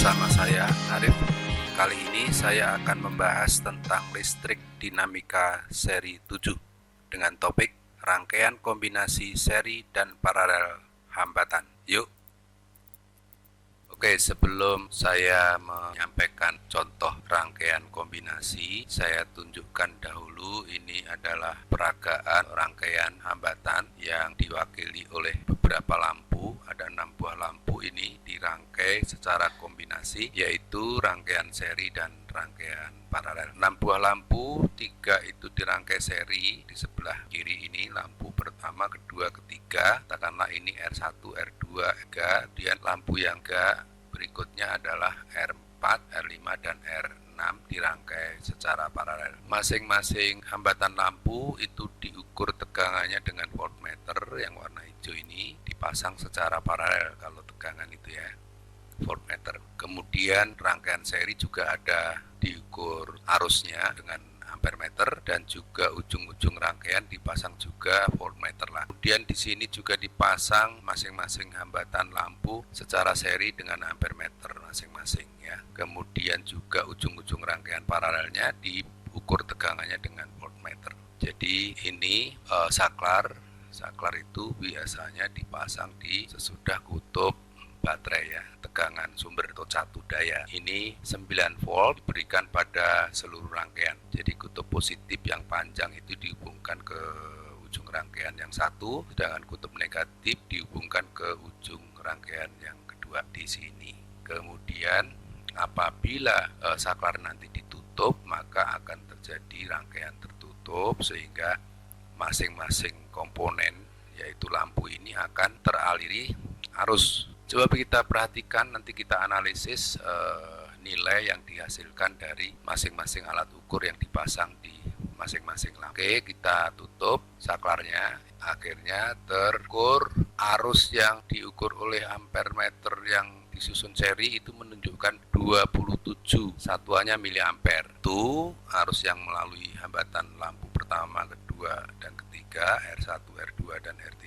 bersama saya Arif. Kali ini saya akan membahas tentang listrik dinamika seri 7 dengan topik rangkaian kombinasi seri dan paralel hambatan. Yuk. Oke, sebelum saya menyampaikan contoh rangkaian kombinasi, saya tunjukkan dahulu ini adalah peragaan rangkaian hambatan yang diwakili oleh beberapa lampu. Ada 6 buah lampu ini dirangkai secara kombinasi, yaitu rangkaian seri dan rangkaian paralel. 6 buah lampu, 3 itu dirangkai seri di sebelah kiri ini, lampu pertama, kedua, ketiga, katakanlah ini R1, R2, kemudian lampu yang berikutnya adalah R4, R5, dan R6 dirangkai secara paralel. Masing-masing hambatan lampu itu diukur tegangannya dengan voltmeter yang warna hijau ini, dipasang secara paralel kalau tegangan itu ya, voltmeter. Kemudian rangkaian seri juga ada diukur arusnya dengan ampermeter, dan juga ujung-ujung rangkaian dipasang juga voltmeter lah. Kemudian di sini juga dipasang masing-masing hambatan lampu secara seri dengan ampermeter masing-masing ya. Kemudian juga ujung-ujung rangkaian paralelnya diukur tegangannya dengan voltmeter. Jadi ini saklar itu biasanya dipasang di sesudah kutub baterai ya, tegangan sumber atau catu daya. Ini 9 volt diberikan pada seluruh rangkaian. Jadi kutub positif yang panjang itu dihubungkan ke ujung rangkaian yang satu, sedangkan kutub negatif dihubungkan ke ujung rangkaian yang kedua di sini. Kemudian apabila saklar nanti ditutup, maka akan terjadi rangkaian tertutup sehingga masing-masing komponen yaitu lampu ini akan teraliri arus. Coba kita perhatikan, nanti kita analisis nilai yang dihasilkan dari masing-masing alat ukur yang dipasang di masing-masing lampu. Oke, kita tutup saklarnya. Akhirnya terukur arus yang diukur oleh ampermeter yang disusun seri itu menunjukkan 27 satuannya miliampere. Itu arus yang melalui hambatan lampu pertama, kedua, dan ketiga, R1, R2, dan R3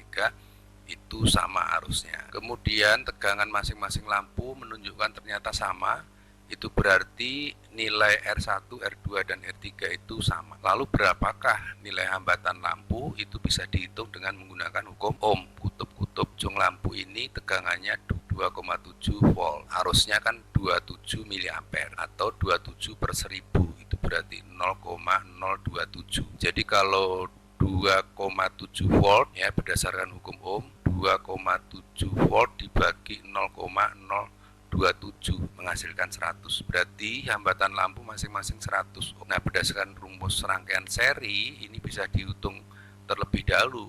itu sama arusnya. Kemudian tegangan masing-masing lampu menunjukkan ternyata sama. Itu berarti nilai R1, R2, dan R3 itu sama. Lalu berapakah nilai hambatan lampu? Itu bisa dihitung dengan menggunakan hukum Ohm. Kutub-kutub ujung lampu ini tegangannya 2,7 volt. Arusnya kan 27 miliampere atau 27 per 1000. Itu berarti 0,027. Jadi kalau 2,7 volt ya, berdasarkan hukum Ohm, 2,7 volt dibagi 0,027 menghasilkan 100. Berarti hambatan lampu masing-masing 100. Nah, berdasarkan rumus rangkaian seri ini bisa dihitung terlebih dahulu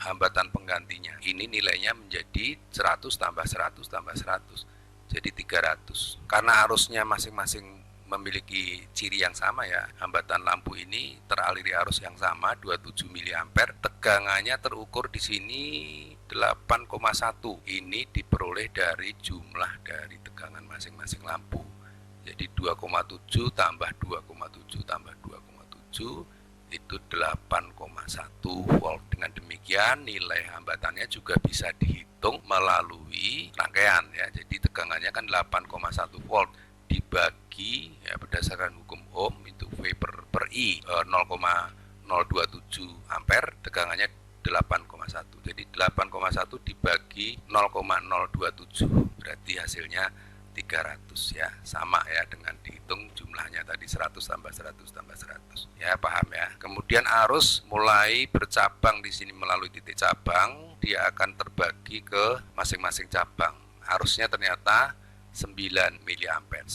hambatan penggantinya. Ini nilainya menjadi 100 tambah 100 tambah 100. Jadi 300. Karena arusnya masing-masing memiliki ciri yang sama ya, hambatan lampu ini teraliri arus yang sama 27 miliampere. Tegangannya terukur di sini 8,1. Ini diperoleh dari jumlah dari tegangan masing-masing lampu. Jadi 2,7 tambah 2,7 tambah 2,7 itu 8,1 volt. Dengan demikian nilai hambatannya juga bisa dihitung melalui rangkaian ya. Jadi tegangannya kan 8,1 volt dibagi ya, berdasarkan hukum Ohm itu V per I 0,027 ampere, tegangannya 8,1. Jadi 8,1 dibagi 0,027 berarti hasilnya 300 ya. Sama ya dengan dihitung jumlahnya tadi 100 tambah 100 tambah 100. Ya, paham ya. Kemudian arus mulai bercabang di sini melalui titik cabang, dia akan terbagi ke masing-masing cabang. Arusnya ternyata 9 miliampere.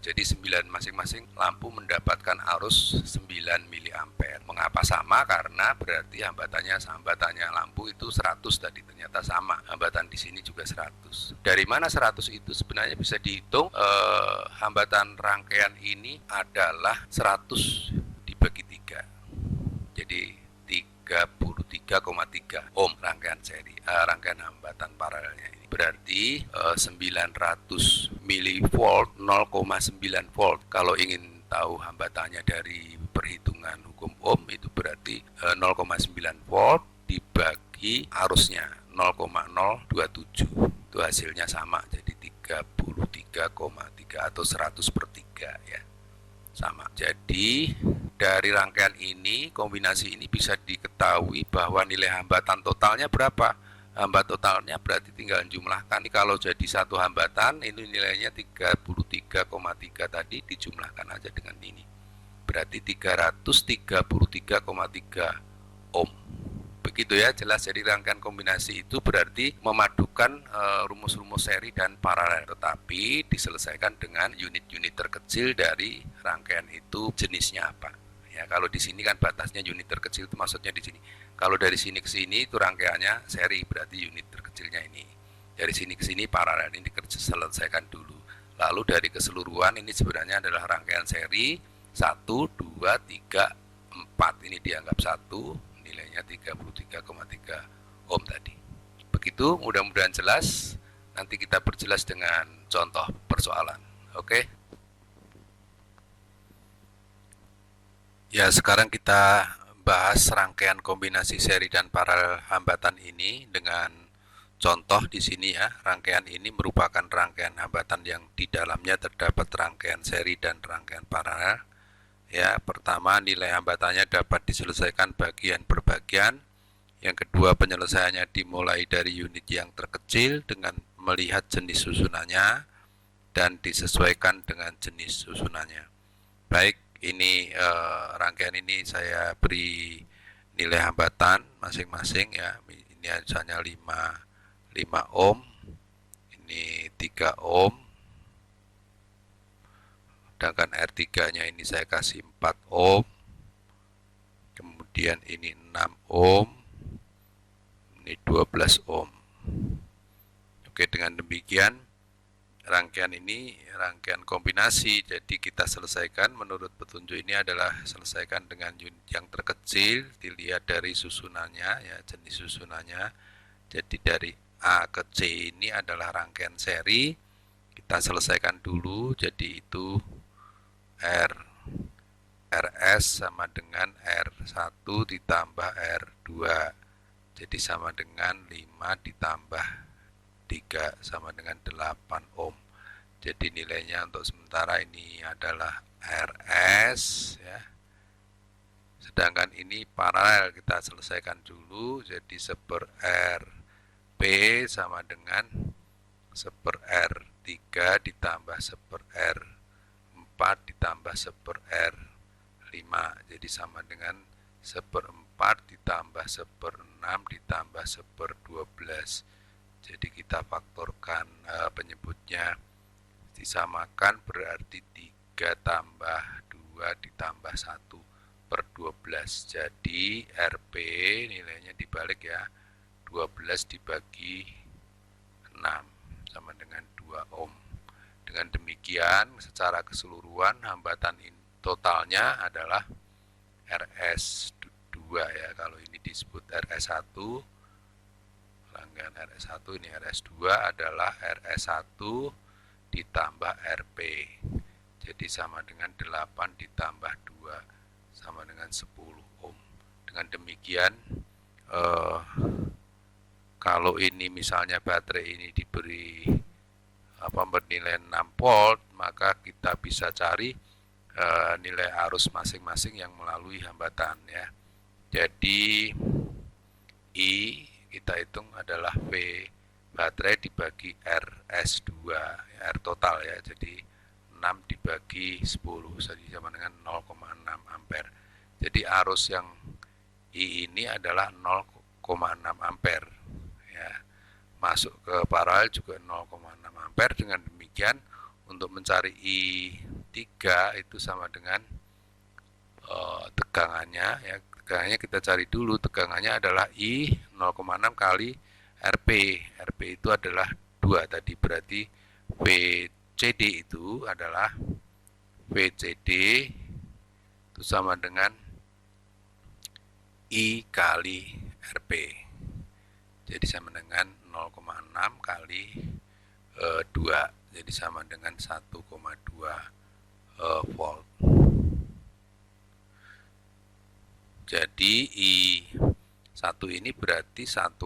Jadi 9 masing-masing lampu mendapatkan arus 9 miliampere. Mengapa sama? Karena berarti hambatannya lampu itu 100 tadi, ternyata sama. Hambatan di sini juga 100. Dari mana 100 itu? Sebenarnya bisa dihitung hambatan rangkaian ini adalah 100 dibagi 3. Jadi 33,3 ohm rangkaian seri, rangkaian hambatan paralelnya ini. Berarti 900 milivolt, 0,9 volt. Kalau ingin tahu hambatannya dari perhitungan hukum Ohm itu berarti 0,9 volt dibagi arusnya 0,027. Itu itu hasilnya sama, jadi 33,3 atau 100/3 ya, sama. Jadi dari rangkaian ini, kombinasi ini bisa diketahui bahwa nilai hambatan totalnya berapa. Hambat totalnya berarti tinggal jumlahkan. Kalau jadi satu hambatan, ini nilainya 33,3 tadi, dijumlahkan aja dengan ini. Berarti 333,3 ohm. Begitu ya, jelas. Jadi rangkaian kombinasi itu berarti memadukan rumus-rumus seri dan paralel, tetapi diselesaikan dengan unit-unit terkecil dari rangkaian itu jenisnya apa. Ya, kalau di sini kan batasnya unit terkecil itu maksudnya di sini. Kalau dari sini ke sini itu rangkaiannya seri, berarti unit terkecilnya ini. Dari sini ke sini paralel, ini diselesaikan dulu. Lalu dari keseluruhan ini sebenarnya adalah rangkaian seri 1, 2, 3, 4. Ini dianggap 1, nilainya 33,3 ohm tadi. Begitu, mudah-mudahan jelas. Nanti kita perjelas dengan contoh persoalan. Oke. Ya, sekarang kita bahas rangkaian kombinasi seri dan paralel hambatan ini dengan contoh di sini ya. Rangkaian ini merupakan rangkaian hambatan yang di dalamnya terdapat rangkaian seri dan rangkaian paralel. Ya, pertama nilai hambatannya dapat diselesaikan bagian per bagian. Yang kedua, penyelesaiannya dimulai dari unit yang terkecil dengan melihat jenis susunannya dan disesuaikan dengan jenis susunannya. Baik, ini rangkaian ini saya beri nilai hambatan masing-masing ya. Ini misalnya 5 ohm, ini 3 ohm, sedangkan R3 nya ini saya kasih 4 ohm, kemudian ini 6 ohm, ini 12 ohm. Oke, dengan demikian rangkaian ini rangkaian kombinasi, jadi kita selesaikan menurut petunjuk ini adalah selesaikan dengan unit yang terkecil, dilihat dari susunannya ya, jenis susunannya. Jadi dari A ke C ini adalah rangkaian seri, kita selesaikan dulu. Jadi itu RS sama dengan R1 ditambah R2, jadi sama dengan 5 ditambah 3 sama dengan 8 ohm. Jadi nilainya untuk sementara ini adalah RS ya. Sedangkan ini paralel, kita selesaikan dulu. Jadi 1/RP sama dengan 1/R3 ditambah 1/R4 ditambah 1/R5. Jadi sama dengan 1/4 ditambah 1/6 ditambah 1/12. Jadi kita faktorkan penyebutnya, disamakan berarti 3 tambah 2 ditambah 1/12. Jadi RP nilainya dibalik ya, 12 dibagi 6 sama dengan 2 ohm. Dengan demikian secara keseluruhan hambatan totalnya adalah RS2 ya. Kalau ini disebut RS1, rangkaian RS1, ini RS2 adalah RS1 ditambah RP. Jadi sama dengan 8 ditambah 2 sama dengan 10 ohm. Dengan demikian kalau ini misalnya baterai ini diberi bernilai 6 volt, maka kita bisa cari nilai arus masing-masing yang melalui hambatan ya. Jadi I kita hitung adalah V baterai dibagi RS2, R total ya. Jadi 6 dibagi 10, jadi sama dengan 0,6 ampere. Jadi arus yang I ini adalah 0,6 ampere ya. Masuk ke paralel juga 0,6 ampere. Dengan demikian untuk mencari I3 itu sama dengan tegangannya ya. Tegangannya kita cari dulu, tegangannya adalah I 0,6 kali RP. RP itu adalah 2 tadi, berarti VCD itu adalah VCD itu sama dengan I kali RP. Jadi sama dengan 0,6 kali 2, jadi sama dengan 1,2 volt. Jadi I1 ini berarti 1,2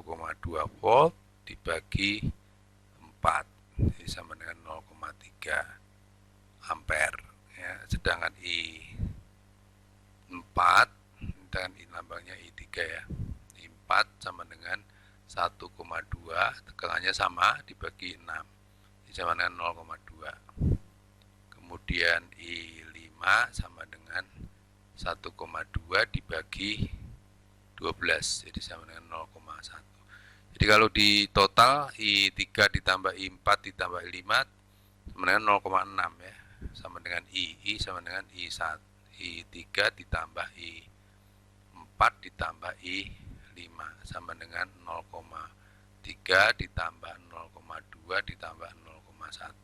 volt dibagi jadi sama dengan 0,3 ampere ya. Sedangkan I4 dan lambangnya I3 ya. I4 sama dengan 1,2, tegangannya sama dibagi 6, ini sama dengan 0,2. Kemudian I5 sama dengan 1,2 dibagi 12, jadi sama dengan 0,1. Jadi kalau di total I3 ditambah I4 ditambah I5 sama dengan 0,6 ya, sama dengan I sama dengan I1, I3 ditambah I4 ditambah I5 sama dengan 0,3 ditambah 0,2 ditambah 0,1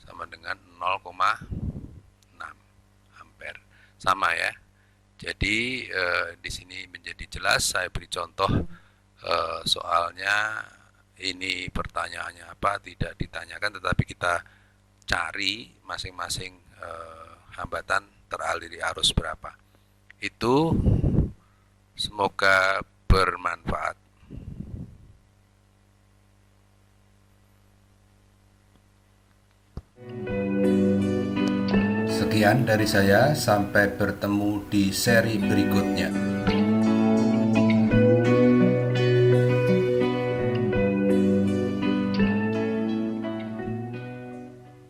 sama dengan 0,6 ampere, sama ya. Jadi di sini menjadi jelas. Saya beri contoh soalnya, ini pertanyaannya apa tidak ditanyakan, tetapi kita cari masing-masing hambatan teraliri arus berapa. Itu semoga bermanfaat. Sekian dari saya, sampai bertemu di seri berikutnya.